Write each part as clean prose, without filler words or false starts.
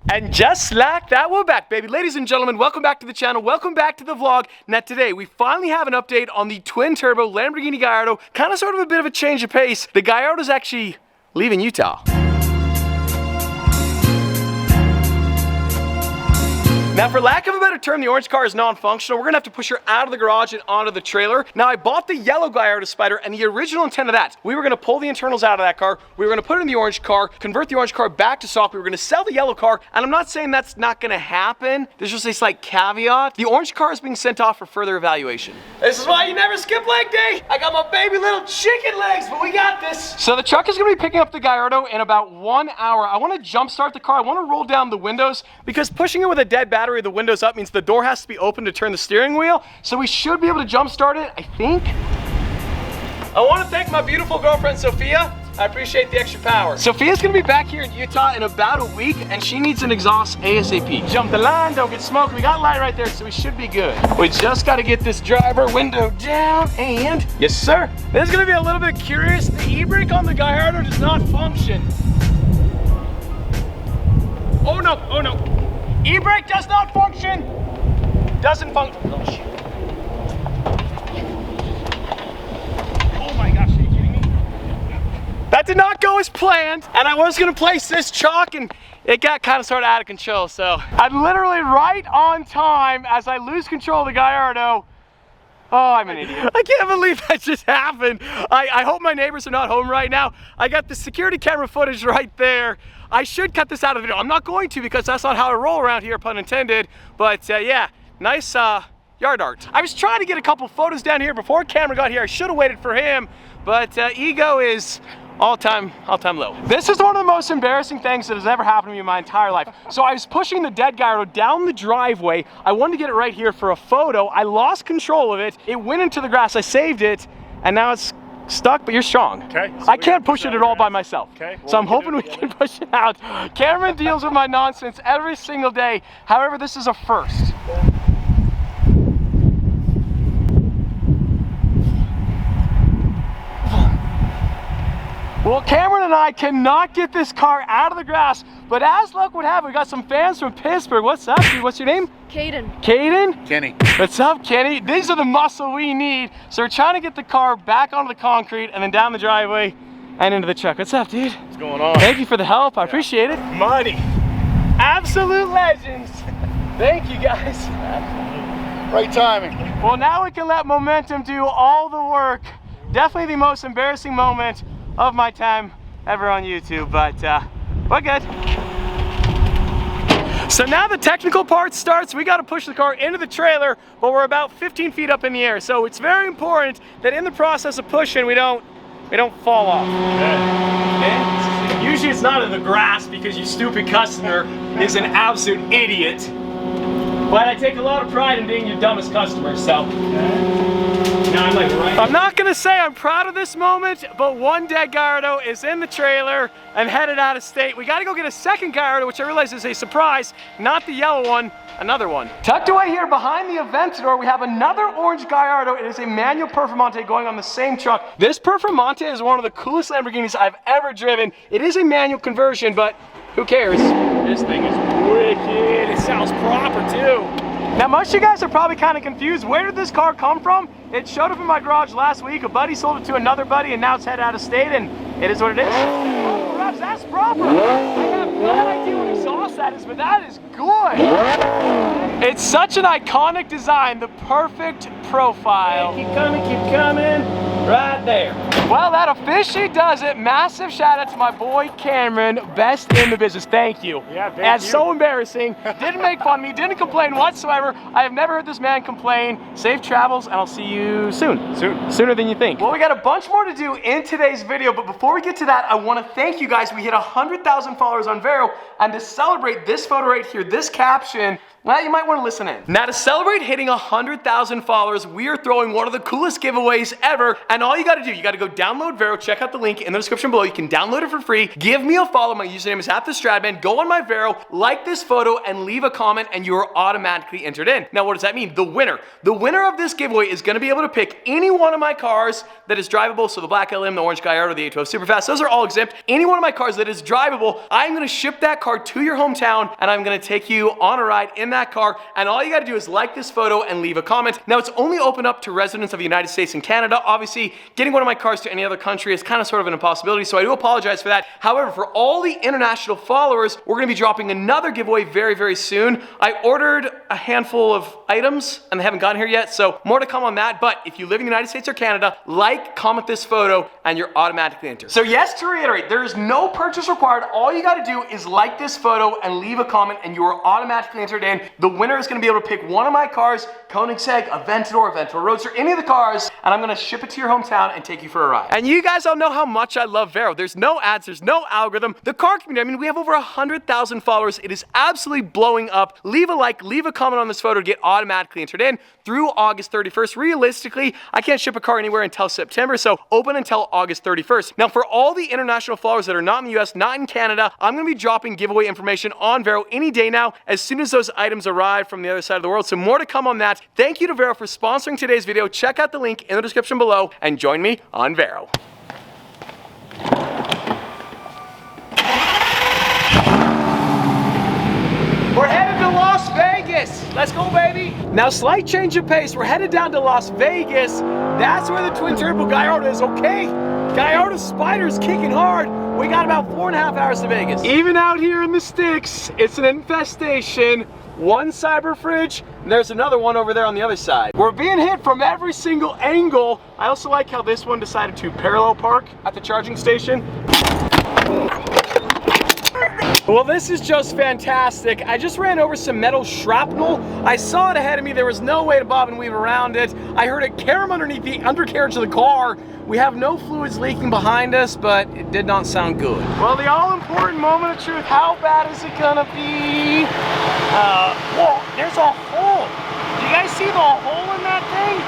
And just like that, we're back, baby. Ladies and gentlemen, welcome back to the channel. Welcome back to the vlog. Now today, we finally have an update on the twin-turbo Lamborghini Gallardo. Kind of sort of a bit of a change of pace. The Gallardo's actually leaving Utah. Now, for lack of a better term, the orange car is non-functional. We're gonna have to push her out of the garage and onto the trailer. Now, I bought the yellow Gallardo Spider, and the original intent of that, we were gonna pull the internals out of that car, we were gonna put it in the orange car, convert the orange car back to stock, we were gonna sell the yellow car, and I'm not saying that's not gonna happen. There's just a slight caveat. The orange car is being sent off for further evaluation. This is why you never skip leg day. I got my baby little chicken legs, but we got this. So the truck is gonna be picking up the Gallardo in about 1 hour. I wanna jump start the car. I wanna roll down the windows, because pushing it with a dead battery, the windows up means the door has to be open to turn the steering wheel. So we should be able to jump start it, I think. I want to thank my beautiful girlfriend, Sophia. I appreciate the extra power. Sophia's gonna be back here in Utah in about a week, and she needs an exhaust ASAP. Jump the line, don't get smoked. We got light right there, so we should be good. We just gotta get this driver window down, and yes, sir. This is gonna be a little bit curious. The e-brake on the Gallardo does not function. Oh no, oh no. E-brake does not function. Doesn't function. Oh shit. Oh my gosh, are you kidding me? That did not go as planned. And I was gonna place this chalk and it got kind of sort of out of control. So I'm literally right on time as I lose control of the Gallardo. Oh, I'm an idiot. I can't believe that just happened. I hope my neighbors are not home right now. I got the security camera footage right there. I should cut this out of the video. I'm not going to, because that's not how I roll around here, pun intended. But yeah, nice yard art. I was trying to get a couple photos down here before camera got here. I should have waited for him, but ego is all-time low. This is one of the most embarrassing things that has ever happened to me in my entire life. So I was pushing the dead Gallardo down the driveway. I wanted to get it right here for a photo. I lost control of it. It went into the grass. I saved it, and now it's stuck, but you're strong. Okay. So I can't push it at all by myself. Okay. Well, so I'm hoping we can push it out. Cameron deals with my nonsense every single day. However, this is a first. Well, Cameron and I cannot get this car out of the grass, but as luck would have it, we got some fans from Pittsburgh. What's up, dude? What's your name? Caden. Caden? Kenny. What's up, Kenny? These are the muscle we need. So we're trying to get the car back onto the concrete and then down the driveway and into the truck. What's up, dude? What's going on? Thank you for the help. I appreciate it. Money. Absolute legends. Thank you, guys. Absolutely. Right timing. Well, now we can let momentum do all the work. Definitely the most embarrassing moment of my time ever on YouTube, but we're good. So now the technical part starts. We got to push the car into the trailer, but we're about 15 feet up in the air. So it's very important that in the process of pushing, we don't fall off. Okay? Usually it's not in the grass because your stupid customer is an absolute idiot. But I take a lot of pride in being your dumbest customer, so. Now I'm like right. I'm not gonna say I'm proud of this moment, but one dead Gallardo is in the trailer and headed out of state. We gotta go get a second Gallardo, which I realize is a surprise, not the yellow one, another one. Tucked away here behind the Aventador, we have another orange Gallardo. It is a manual Performante going on the same truck. This Performante is one of the coolest Lamborghinis I've ever driven. It is a manual conversion, but who cares? This thing is wicked. It sounds proper too. Now most of you guys are probably kind of confused. Where did this car come from? It showed up in my garage last week. A buddy sold it to another buddy, and now it's headed out of state, and it is what it is. Oh, perhaps that's proper. I have no idea what exhaust that is, but that is good. It's such an iconic design, the perfect profile. Hey, keep coming, right there. Well, that officially does it. Massive shout out to my boy Cameron, best in the business. Thank you. Yeah, thank you. That's so embarrassing. Didn't make fun of me, didn't complain whatsoever. I have never heard this man complain. Safe travels, and I'll see you soon. Sooner than you think. Well, we got a bunch more to do in today's video, but before we get to that, I want to thank you guys. We hit 100,000 followers on Vero, and to celebrate this photo right here, this caption, well, you might want to listen in. Now, to celebrate hitting 100,000 followers, we are throwing one of the coolest giveaways ever, and And all you gotta do, you gotta go download Vero, check out the link in the description below. You can download it for free. Give me a follow. My username is @TheStradman. Go on my Vero, like this photo, and leave a comment, and you are automatically entered in. Now, what does that mean? The winner of this giveaway is gonna be able to pick any one of my cars that is drivable. So the black LM, the orange Gallardo, the 812 Superfast, those are all exempt. Any one of my cars that is drivable, I'm gonna ship that car to your hometown, and I'm gonna take you on a ride in that car. And all you gotta do is like this photo and leave a comment. Now, it's only open up to residents of the United States and Canada. Obviously, getting one of my cars to any other country is kind of sort of an impossibility, so I do apologize for that. However, for all the international followers, we're gonna be dropping another giveaway very, very soon. I ordered a handful of items, and they haven't gotten here yet, so more to come on that. But if you live in the United States or Canada, like, comment this photo, and you're automatically entered. So yes, to reiterate, there is no purchase required. All you gotta do is like this photo and leave a comment, and you are automatically entered in. The winner is gonna be able to pick one of my cars, Koenigsegg, Aventador, Aventador Roadster, any of the cars, and I'm gonna ship it to your hometown and take you for a ride. And you guys all know how much I love Vero. There's no ads, there's no algorithm. The car community, I mean, we have over 100,000 followers. It is absolutely blowing up. Leave a like, leave a comment on this photo to get automatically entered in through August 31st. Realistically, I can't ship a car anywhere until September, so open until August 31st. Now, for all the international followers that are not in the US, not in Canada, I'm gonna be dropping giveaway information on Vero any day now, as soon as those items arrive from the other side of the world. So more to come on that. Thank you to Vero for sponsoring today's video. Check out the link in the description below and join me on Vero. We're headed to Las Vegas. Let's go, baby. Now, slight change of pace. We're headed down to Las Vegas. That's where the twin turbo Gallardo is, okay? Gallardo Spider's kicking hard. We got about 4.5 hours to Vegas. Even out here in the sticks, it's an infestation. One cyber fridge, and there's another one over there on the other side. We're being hit from every single angle. I also like how this one decided to parallel park at the charging station. Well, this is just fantastic. I just ran over some metal shrapnel. I saw it ahead of me. There was no way to bob and weave around it. I heard it carom underneath the undercarriage of the car. We have no fluids leaking behind us, but it did not sound good. Well, the all-important moment of truth. How bad is it gonna be? Whoa, there's a hole. Do you guys see the hole in that thing?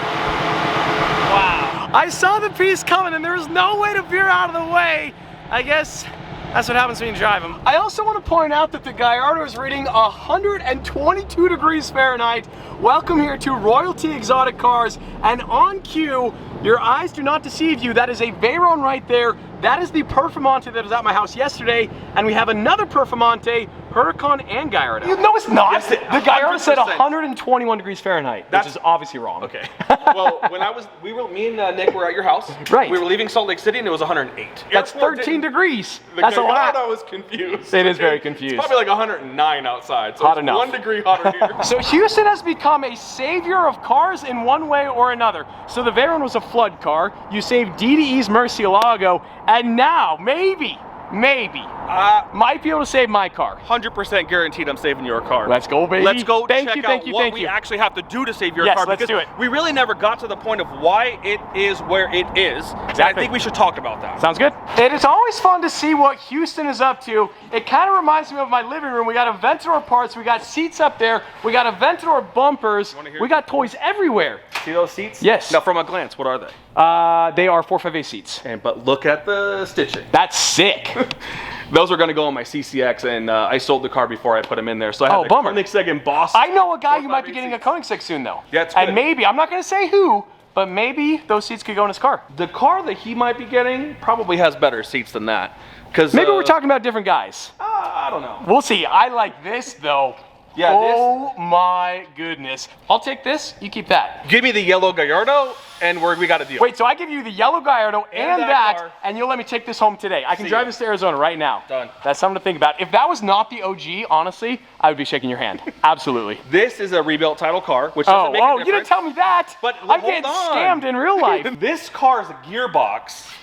Wow. I saw the piece coming and there was no way to veer out of the way. I guess that's what happens when you drive them. I also want to point out that the Gallardo is reading 122 degrees Fahrenheit. Welcome here to Royalty Exotic Cars. And on cue, your eyes do not deceive you. That is a Veyron right there. That is the Performante that was at my house yesterday. And we have another Performante, Huracan, and Gallardo. No, it's not. Yes, the Gallardo said 121 degrees Fahrenheit, which is obviously wrong. Okay. Well, when me and Nick were at your house. Right. We were leaving Salt Lake City and it was 108. That's 13 degrees. That's a lot. I was confused. It is very confused. It's probably like 109 outside. So hot it's enough. 1 degree hotter here. So Houston has become a savior of cars in one way or another. So the Veyron was a flood car. You saved DDE's Murcielago, and now maybe might be able to save my car. 100% guaranteed I'm saving your car. Let's go, baby. Let's go thank check you, out what we actually have to do to save your car. Let's do it. We really never got to the point of why it is where it is. Exactly. I think we should talk about that. Sounds good. It is always fun to see what Houston is up to. It kind of reminds me of my living room. We got Aventador parts, we got seats up there, we got Aventador bumpers, we got toys everywhere. See those seats? Yes. Now, from a glance, what are they? They are 458 seats. But look at the stitching. That's sick. Those are going to go on my CCX, and I sold the car before I put them in there. So I have the Koenigsegg embossed. I know a guy who might be getting a Koenigsegg soon, though. Yeah, it's good. And maybe, I'm not going to say who, but maybe those seats could go in his car. The car that he might be getting probably has better seats than that. Maybe we're talking about different guys. I don't know. We'll see. I like this, though. Yeah, oh my goodness. I'll take this, you keep that. Give me the yellow Gallardo, and we got a deal. Wait, so I give you the yellow Gallardo and that car. and you'll let me take this home today. I can drive this to Arizona right now. Done. That's something to think about. If that was not the OG, honestly, I would be shaking your hand. Absolutely. This is a rebuilt title car, which doesn't make a difference. You didn't tell me that. But I'm getting scammed in real life. This car's gearbox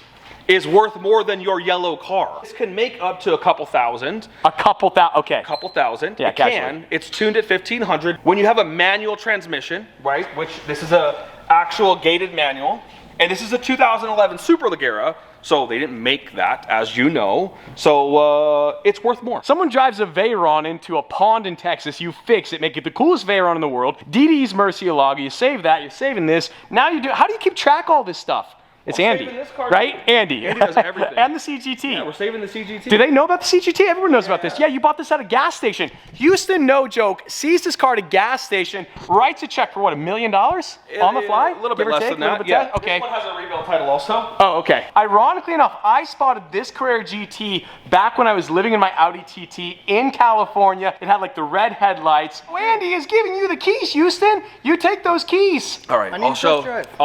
is worth more than your yellow car. This can make up to a couple thousand. A couple thousand, okay. A couple thousand. Yeah, it can. It's tuned at 1500. When you have a manual transmission, right, which this is a actual gated manual, and this is a 2011 Superleggera, so they didn't make that, as you know, so it's worth more. Someone drives a Veyron into a pond in Texas, you fix it, make it the coolest Veyron in the world, DD's Murcielago, you save that, you're saving this, now you do, how do you keep track of all this stuff? It's We're Andy, saving this car, right? too. Andy. Andy does everything. And the CGT. Yeah, we're saving the CGT. Do they know about the CGT? Everyone knows about this. Yeah, you bought this at a gas station. Houston, no joke, sees this car at a gas station, writes a check for what, $1 million on the fly? A little bit Give or less take, than a little that. bit Yeah. less? Okay. This one has a rebuild title also. Oh, okay. Ironically enough, I spotted this Carrera GT back when I was living in my Audi TT in California. It had like the red headlights. Oh, Andy is giving you the keys, Houston. You take those keys. All right, I'll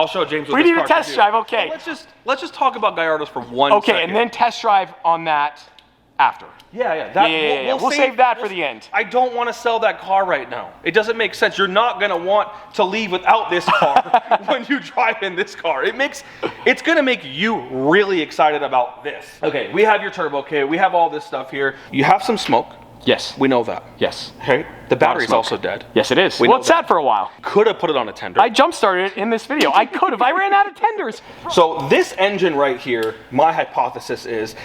show James what We this need a car test can do. drive, okay. Well, let's just talk about Gallardos for 1 second. Okay, and then test drive on that after. Yeah. We'll save that for the end. I don't want to sell that car right now. It doesn't make sense. You're not going to want to leave without this car when you drive in this car. It's going to make you really excited about this. Okay, we have your turbo kit. We have all this stuff here. You have some smoke. Yes. We know that. Yes. Okay. The battery's also dead. Yes, it is. We Well, know it's that. sat for a while. Could have put it on a tender. I jump started it in this video. I could have. I ran out of tenders. So this engine right here, my hypothesis is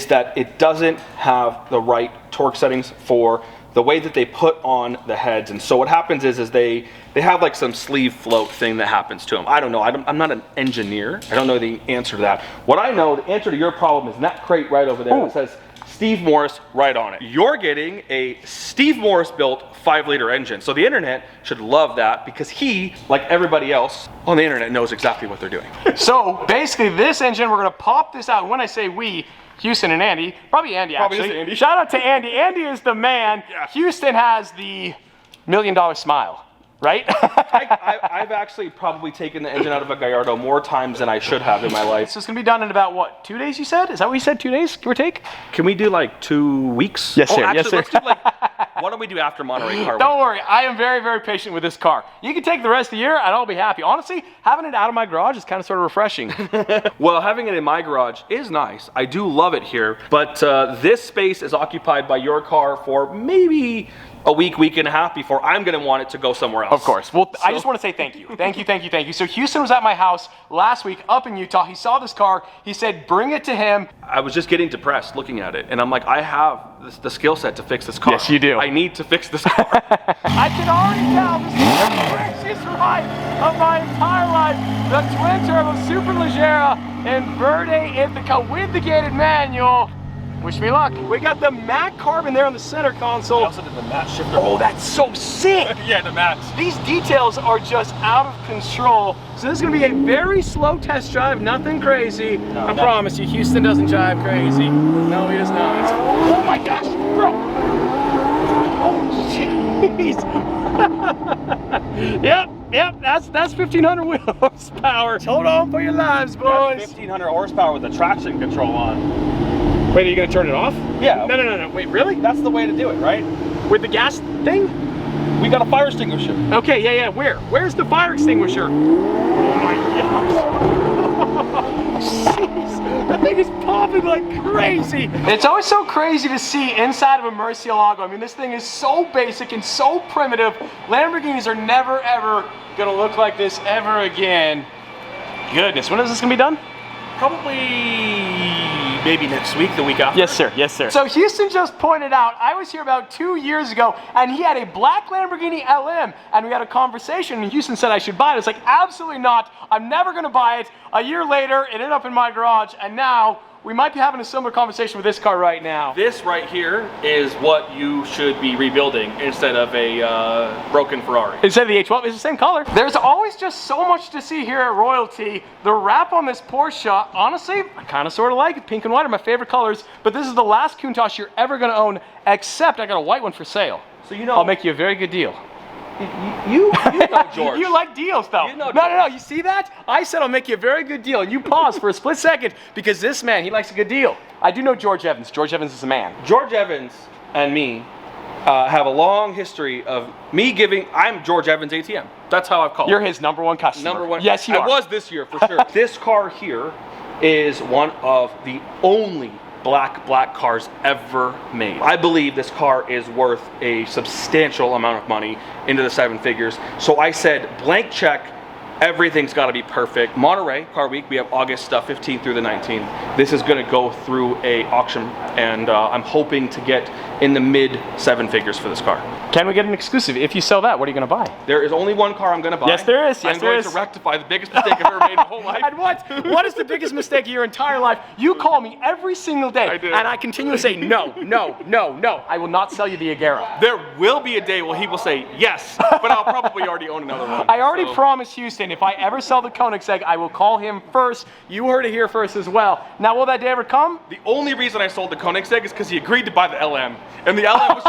that it doesn't have the right torque settings for the way that they put on the heads. And so what happens is they have like some sleeve float thing that happens to them. I don't know. I'm not an engineer. I don't know the answer to that. What I know, the answer to your problem is in that crate right over there that says Steve Morris right on it. You're getting a Steve Morris built 5-liter engine. So the internet should love that because he, like everybody else on the internet, knows exactly what they're doing. So basically this engine, we're gonna pop this out. When I say we, Houston and Andy, probably Andy Probably actually. is Andy. Shout out to Andy. Andy is the man. Yeah. Houston has the $1 million smile, right? I've actually probably taken the engine out of a Gallardo more times than I should have in my life. So it's gonna be done in about what, 2 days you said? Is that what you said, 2 days, give or take? Can we do like 2 weeks? Yes, sir. Actually, Yes, sir. let's do why don't we do after Monterey Car Week? Don't worry, I am very, very patient with this car. You can take the rest of the year and I'll be happy. Honestly, having it out of my garage is kind of sort of refreshing. Well, having it in my garage is nice. I do love it here, but this space is occupied by your car for maybe a week and a half before I'm gonna want it to go somewhere else. Of course. Well, I just want to say thank you. Thank you. So Houston was at my house last week up in Utah. He saw this car. He said, bring it to him. I was just getting depressed looking at it, and I'm like, I have the skill set to fix this car. Yes, you do. I need to fix this car. I can already tell this is the craziest ride of my entire life. The twin turbo Superleggera in Verde Ithaca with the gated manual. Wish me luck. We got the matte carbon there on the center console. I also did the matte shifter. Oh, that's so sick. Yeah, the mattes. These details are just out of control. So this is gonna be a very slow test drive, nothing crazy. I promise you, Houston doesn't drive crazy. No, he does not. Oh my gosh, bro. Oh, jeez. Yep, that's 1,500 horsepower. Hold on for your lives, boys. 1,500 horsepower with the traction control on. Wait, are you gonna turn it off? Yeah. No. Wait, really? That's the way to do it, right? With the gas thing? We got a fire extinguisher. Okay, yeah. Where? Where's the fire extinguisher? Oh my God. Jeez, that thing is popping like crazy. It's always so crazy to see inside of a Murcielago. I mean, this thing is so basic and so primitive. Lamborghinis are never, ever gonna look like this ever again. Goodness, when is this gonna be done? Probably maybe next week, the week after. Yes, sir. So Houston just pointed out, I was here about 2 years ago, and he had a black Lamborghini LM, and we had a conversation, and Houston said I should buy it. It's like, absolutely not. I'm never gonna buy it. A year later, it ended up in my garage, and now we might be having a similar conversation with this car right now. This right here is what you should be rebuilding instead of a broken Ferrari. Instead of the A12, it's the same color. There's always just so much to see here at Royalty. The wrap on this Porsche, honestly, I kind of sort of like it. Pink and white are my favorite colors, but this is the last Countach you're ever gonna own, except I got a white one for sale. So you know, I'll make you a very good deal. You know George. You like deals, though. You know No. You see that? I said I'll make you a very good deal, and you paused for a split second because this man, he likes a good deal. I do know George Evans. George Evans is a man. George Evans and me have a long history of me giving. I'm George Evans ATM. That's how I've called. You're his #1 customer. #1. Yes, you are. I was this year for sure. This car here is one of the only black cars ever made. I believe this car is worth a substantial amount of money, into the 7 figures. So I said, blank check, Everything's got to be perfect. Monterey Car Week, we have August 15th through the 19th. This is going to go through a auction, and I'm hoping to get in the mid 7 figures for this car. Can we get an exclusive? If you sell that, what are you going to buy? There is only one car I'm going to buy. Yes, there is. Yes, I'm going to rectify the biggest mistake I've ever made in my whole life. And what is the biggest mistake of your entire life? You call me every single day, and I continue to say, no, no, no, no. I will not sell you the Agera. There will be a day where he will say yes, but I'll probably already own another one. I already promised Houston, if I ever sell the Koenigsegg, I will call him first. You heard it here first as well. Now, will that day ever come? The only reason I sold the Koenigsegg is because he agreed to buy the LM, and the LM was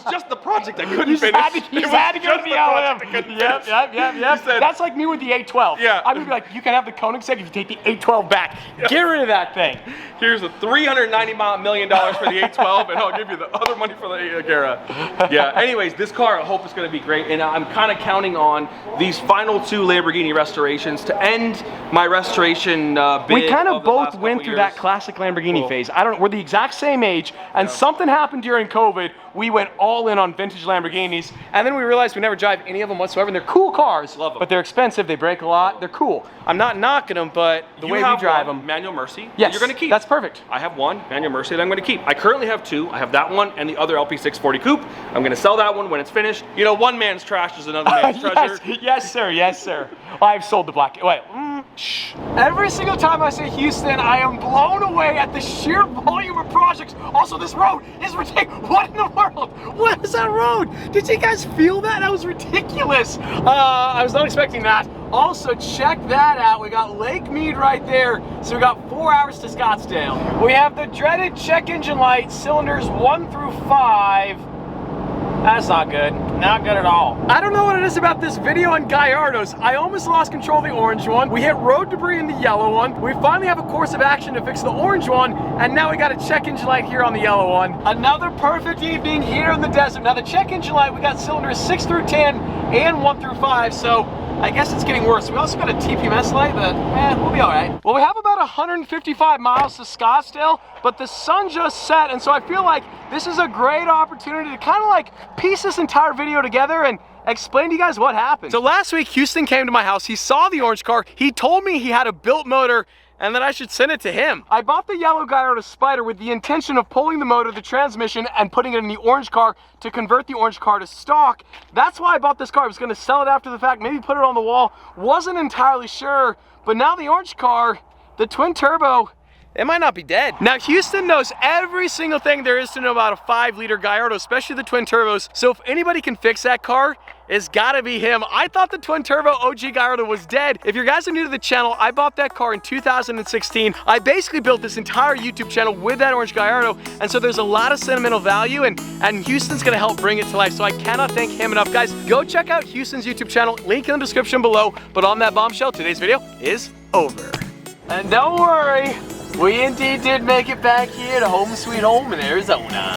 just the project I couldn't finish. He had to go to the LM. Yep. That's like me with the 812. Yeah. I would be like, you can have the Koenigsegg if you take the 812 back. Get rid of that thing. Here's the $390 million for the 812, and I'll give you the other money for the Agera. Yeah. Anyways, this car I hope is going to be great, and I'm kind of counting on these final 2 Lamborghini restorations to end my restoration bid. We kind of both went through that classic Lamborghini phase. I don't know, we're the exact same age, and something happened during COVID. We went all in on vintage Lamborghinis, and then we realized we never drive any of them whatsoever. And they're cool cars, Love them. But they're expensive. They break a lot. They're cool. I'm not knocking them, but the way we drive them. Manual Mercy. Yes, You're going to keep. That's perfect. I have one Manual Mercy that I'm going to keep. I currently have 2. I have that one and the other LP640 Coupe. I'm going to sell that one when it's finished. You know, one man's trash is another man's treasure. Yes, sir. Yes, sir. I've sold the black. Wait. Shh. Every single time I say Houston, I am blown away at the sheer volume of projects. Also, this road is ridiculous. What in the world? What is that road? Did you guys feel that? That was ridiculous. I was not expecting that. Also, check that out. We got Lake Mead right there. So we got 4 hours to Scottsdale. We have the dreaded check engine light, cylinders 1 through 5. That's not good. Not good at all. I don't know what it is about this video on Gallardo's. I almost lost control of the orange one. We hit road debris in the yellow one. We finally have a course of action to fix the orange one. And now we got a check engine light here on the yellow one. Another perfect evening here in the desert. Now the check engine light, we got cylinders 6 through 10 and 1 through 5. So I guess it's getting worse. We also got a TPMS light, but we'll be all right. Well, we have about 155 miles to Scottsdale, but the sun just set, and so I feel like this is a great opportunity to kind of like piece this entire video together and explain to you guys what happened. So last week, Houston came to my house. He saw the orange car. He told me he had a built motor and that I should send it to him. I bought the yellow Gallardo Spider with the intention of pulling the motor, the transmission, and putting it in the orange car to convert the orange car to stock. That's why I bought this car. I was gonna sell it after the fact, maybe put it on the wall. Wasn't entirely sure, but now the orange car, the twin turbo, it might not be dead. Now, Houston knows every single thing there is to know about a 5-liter Gallardo, especially the twin turbos. So if anybody can fix that car, it's gotta be him. I thought the twin turbo OG Gallardo was dead. If you guys are new to the channel, I bought that car in 2016. I basically built this entire YouTube channel with that orange Gallardo, and so there's a lot of sentimental value, and Houston's gonna help bring it to life, so I cannot thank him enough. Guys, go check out Houston's YouTube channel, link in the description below. But on that bombshell, today's video is over. And don't worry, we indeed did make it back here to home sweet home in Arizona.